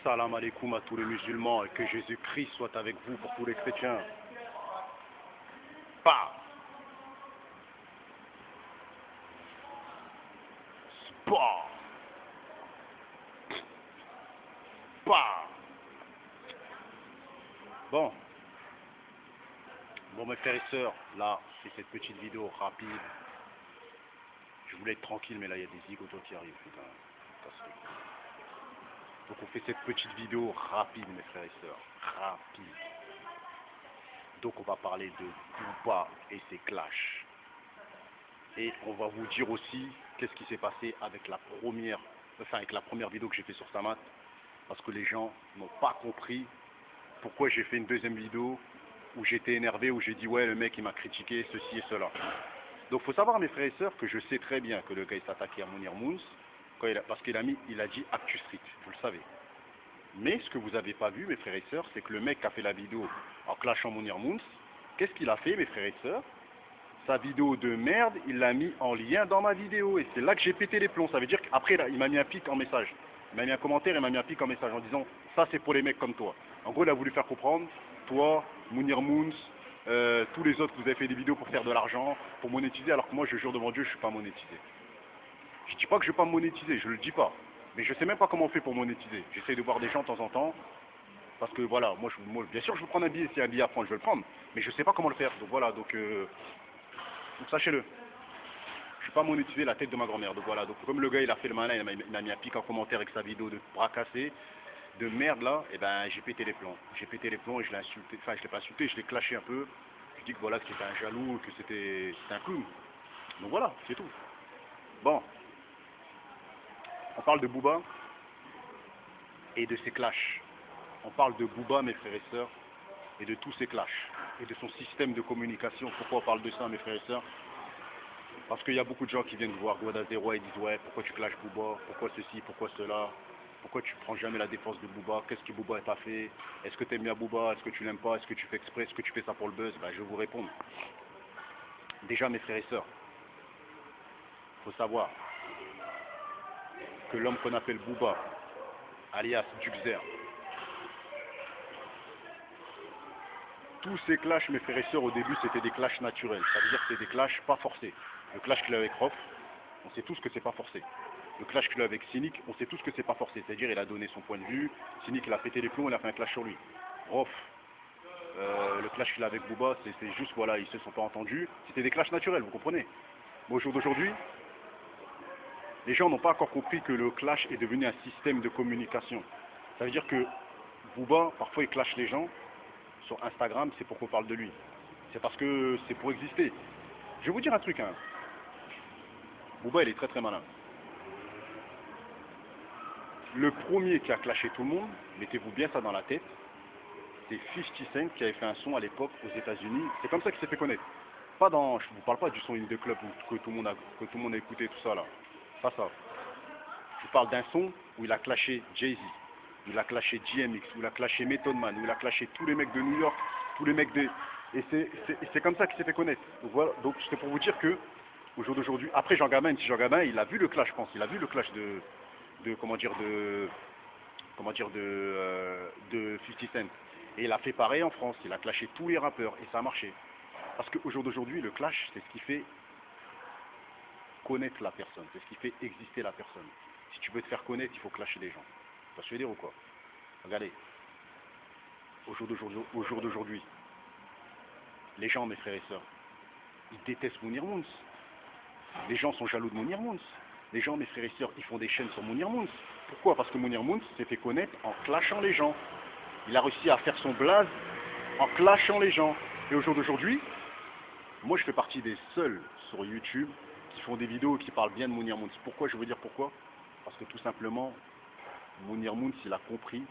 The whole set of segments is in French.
Salam alaikum à tous les musulmans et que Jésus-Christ soit avec vous pour tous les chrétiens. Pas. Pas. Pas. Bon, mes frères et sœurs, là, c'est cette petite vidéo rapide. Je voulais être tranquille, mais là, il y a des zigotos qui arrivent, putain. Donc, on fait cette petite vidéo rapide, mes frères et sœurs. Rapide. Donc, on va parler de Booba et ses clashs. Et on va vous dire aussi qu'est-ce qui s'est passé avec la première vidéo que j'ai fait sur Samat. Parce que les gens n'ont pas compris pourquoi j'ai fait une deuxième vidéo où j'étais énervé, où j'ai dit ouais le mec il m'a critiqué ceci et cela. Donc faut savoir mes frères et sœurs que je sais très bien que le gars il s'attaquait à Mounir Moons parce qu'il a dit Actu Street, vous le savez. Mais ce que vous n'avez pas vu mes frères et sœurs, c'est que le mec qui a fait la vidéo en clashant Mounir Moons, qu'est-ce qu'il a fait mes frères et sœurs? Sa vidéo de merde, il l'a mis en lien dans ma vidéo et c'est là que j'ai pété les plombs. Ça veut dire qu'après il m'a mis un pic en message. Il m'a mis un commentaire et m'a mis un pic en message en disant ça c'est pour les mecs comme toi. En gros il a voulu faire comprendre, toi, Mounir Moons, tous les autres que vous avez fait des vidéos pour faire de l'argent, pour monétiser, alors que moi je jure devant Dieu je suis pas monétisé. Je dis pas que je vais pas me monétiser, je le dis pas. Mais je sais même pas comment on fait pour monétiser. J'essaie de voir des gens de temps en temps. Parce que voilà, moi bien sûr je veux prendre un billet, s'il y a un billet à prendre je vais le prendre. Mais je sais pas comment le faire. Donc voilà, donc sachez-le. Je suis pas monétisé la tête de ma grand-mère. Donc voilà, donc comme le gars il a fait le malin, il m'a mis un pic en commentaire avec sa vidéo de bras cassés, de merde là, et ben j'ai pété les plombs. J'ai pété les plombs et je l'ai insulté, enfin je l'ai pas insulté, je l'ai clashé un peu. Je dis que voilà, que c'était un jaloux, que c'était un clown. Donc voilà, c'est tout. Bon. On parle de Booba et de ses clashs. On parle de Booba, mes frères et sœurs, et de tous ses clashs. Et de son système de communication. Pourquoi on parle de ça, mes frères et sœurs? Parce qu'il y a beaucoup de gens qui viennent voir Guada Zero et disent ouais, pourquoi tu clashes Booba? Pourquoi ceci? Pourquoi cela? Pourquoi tu prends jamais la défense de Booba? Qu'est-ce que Booba t'a fait? Est-ce que tu aimes bien Booba? Est-ce que tu l'aimes pas? Est-ce que tu fais exprès? Est-ce que tu fais ça pour le buzz? Ben, je vais vous répondre. Déjà, mes frères et sœurs, il faut savoir que l'homme qu'on appelle Booba, alias Dubzer, tous ces clashs, mes frères et sœurs, au début, c'était des clashs naturels. Ça veut dire que c'était des clashs pas forcés. Le clash qu'il a avec Rof, on sait tous que c'est pas forcé. Le clash qu'il a avec Cynic, on sait tous que c'est pas forcé. C'est-à-dire, il a donné son point de vue. Cynic, il a pété les plombs, il a fait un clash sur lui. Rof, le clash qu'il a avec Booba, c'est juste, voilà, ils se sont pas entendus. C'était des clashs naturels, vous comprenez? Mais au jour d'aujourd'hui, les gens n'ont pas encore compris que le clash est devenu un système de communication. Ça veut dire que Booba, parfois, il clash les gens. Sur Instagram, c'est pour qu'on parle de lui. C'est parce que c'est pour exister. Je vais vous dire un truc, hein. Booba, il est très très malin. Le premier qui a clashé tout le monde, mettez-vous bien ça dans la tête, c'est 50 Cent qui avait fait un son à l'époque aux États-Unis. C'est comme ça qu'il s'est fait connaître. Pas dans, je vous parle pas du son In The Club que tout le monde a écouté, tout ça là. Pas ça. Je vous parle d'un son où il a clashé Jay-Z, où il a clashé DMX, où il a clashé Method Man, où il a clashé tous les mecs de New York, tous les mecs de... Et c'est comme ça qu'il s'est fait connaître. Donc voilà, donc c'était pour vous dire que au jour d'aujourd'hui, après Jean Gabin, il a vu le clash, je pense, il a vu le clash de 50 Cent. Et il a fait pareil en France, il a clashé tous les rappeurs et ça a marché. Parce qu'au jour d'aujourd'hui, le clash, c'est ce qui fait connaître la personne, c'est ce qui fait exister la personne. Si tu veux te faire connaître, il faut clasher les gens. Tu vois ce que je veux dire ou quoi? Regardez, au jour d'aujourd'hui, les gens, mes frères et sœurs, ils détestent Mounir Moons. Les gens sont jaloux de Mounir Moons. Les gens, mes frères et sœurs, ils font des chaînes sur Mounir Moons. Pourquoi? Parce que Mounir Moons s'est fait connaître en clashant les gens. Il a réussi à faire son blaze en clashant les gens. Et au jour d'aujourd'hui, moi je fais partie des seuls sur YouTube qui font des vidéos qui parlent bien de Mounir Moons. Pourquoi? Je veux dire pourquoi? Parce que tout simplement, Mounir Moons, il a compris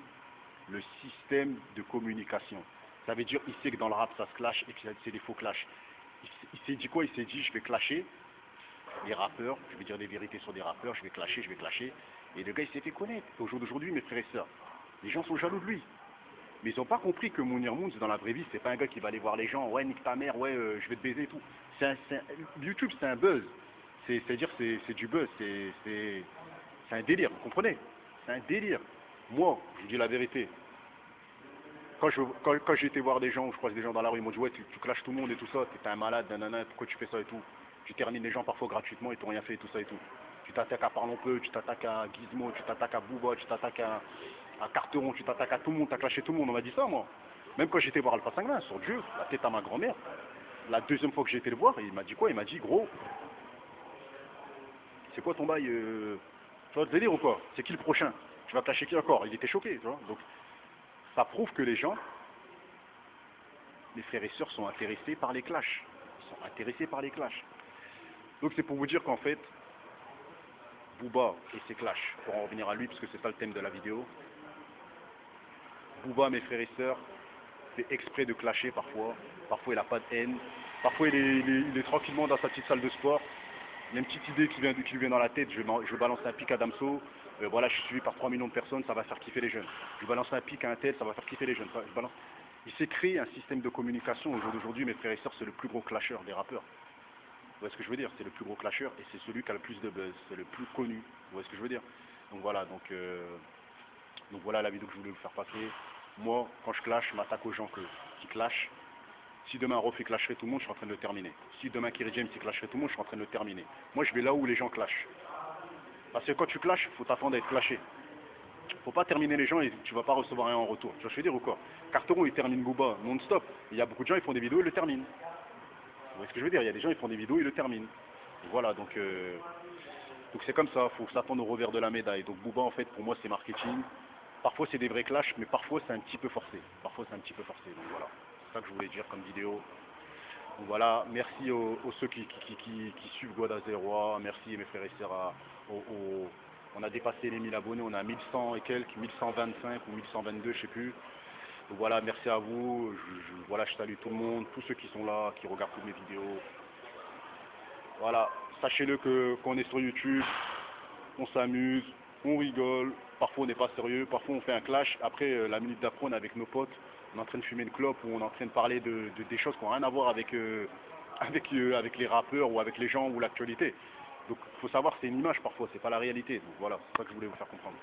le système de communication. Ça veut dire, il sait que dans le rap, ça se clash et que c'est des faux clashs. Il s'est dit quoi? Il s'est dit, je vais clasher les rappeurs, je vais dire des vérités sur des rappeurs, je vais clasher. Et le gars, il s'est fait connaître. Au jour d'aujourd'hui, mes frères et sœurs, les gens sont jaloux de lui. Mais ils n'ont pas compris que Mounir Moons, dans la vraie vie, c'est pas un gars qui va aller voir les gens, ouais, nique ta mère, ouais, je vais te baiser et tout. YouTube, c'est un buzz. C'est-à-dire, c'est du buzz, c'est un délire, vous comprenez? C'est un délire. Moi, je vous dis la vérité. Quand j'ai été voir des gens, je croise des gens dans la rue, ils m'ont dit ouais, tu clashes tout le monde et tout ça, t'es un malade, nanana, pourquoi tu fais ça et tout. Tu termines les gens parfois gratuitement, ils t'ont rien fait et tout ça et tout. Tu t'attaques à Parlons Peu, tu t'attaques à Gizmo, tu t'attaques à Booba, tu t'attaques à Carteron, tu t'attaques à tout le monde, t'as clashé tout le monde, on m'a dit ça moi. Même quand j'étais voir Alpha Sanguin, sur Dieu, la tête à ma grand-mère, la deuxième fois que j'ai été le voir, il m'a dit quoi? Il m'a dit gros, c'est quoi ton bail tu vois le délire ou quoi? C'est qui le prochain? Tu vas clasher qui encore? Il était choqué, tu vois. Donc ça prouve que les gens, les frères et sœurs sont intéressés par les clashs. Ils sont intéressés par les clashs. Donc c'est pour vous dire qu'en fait, Booba et ses clashs, pour en revenir à lui, parce que c'est ça le thème de la vidéo, Booba, mes frères et sœurs, fait exprès de clasher parfois. Parfois il n'a pas de haine. Parfois il est tranquillement dans sa petite salle de sport. Il y a une petite idée qui lui vient dans la tête, je balance un pic à Damso, voilà, je suis suivi par 3 millions de personnes, ça va faire kiffer les jeunes. Je balance un pic à un tel, ça va faire kiffer les jeunes. Il s'est créé un système de communication au jour d'aujourd'hui, mes frères et sœurs, c'est le plus gros clasher des rappeurs. Vous voyez ce que je veux dire? C'est le plus gros clasher et c'est celui qui a le plus de buzz, c'est le plus connu. Vous voyez ce que je veux dire? Donc voilà, donc voilà la vidéo que je voulais vous faire passer. Moi, quand je clash, je m'attaque aux gens qui clashent. Si demain Rof clasherait tout le monde, je suis en train de le terminer. Si demain Kerry James clasherait tout le monde, je suis en train de le terminer. Moi, je vais là où les gens clashent. Parce que quand tu clashes, il faut t'attendre à être clashé. Faut pas terminer les gens et tu vas pas recevoir rien en retour. Tu vois ce que je veux dire ou quoi? Carteron, il termine Booba non-stop. Il y a beaucoup de gens, ils font des vidéos, ils le terminent. Vous voyez ce que je veux dire? Il y a des gens, ils font des vidéos, ils le terminent. Et voilà, donc c'est comme ça, il faut s'attendre au revers de la médaille. Donc Booba, en fait, pour moi, c'est marketing. Parfois, c'est des vrais clashs, mais parfois, c'est un petit peu forcé. Parfois, c'est un petit peu forcé. Donc voilà, c'est ça que je voulais dire comme vidéo. Donc voilà, merci aux ceux qui suivent Guada Zéroa. Merci mes frères et sœurs. On a dépassé les 1000 abonnés, on a 1100 et quelques, 1125 ou 1122, je sais plus. Donc voilà, merci à vous. Voilà, je salue tout le monde, tous ceux qui sont là, qui regardent toutes mes vidéos. Voilà, sachez-le qu'on est sur YouTube, on s'amuse, on rigole, parfois on n'est pas sérieux, parfois on fait un clash. Après, la minute d'après, on est avec nos potes, on est en train de fumer une clope ou on est en train de parler des choses qui n'ont rien à voir avec les rappeurs ou avec les gens ou l'actualité. Donc il faut savoir que c'est une image parfois, c'est pas la réalité. Donc voilà, c'est ça que je voulais vous faire comprendre.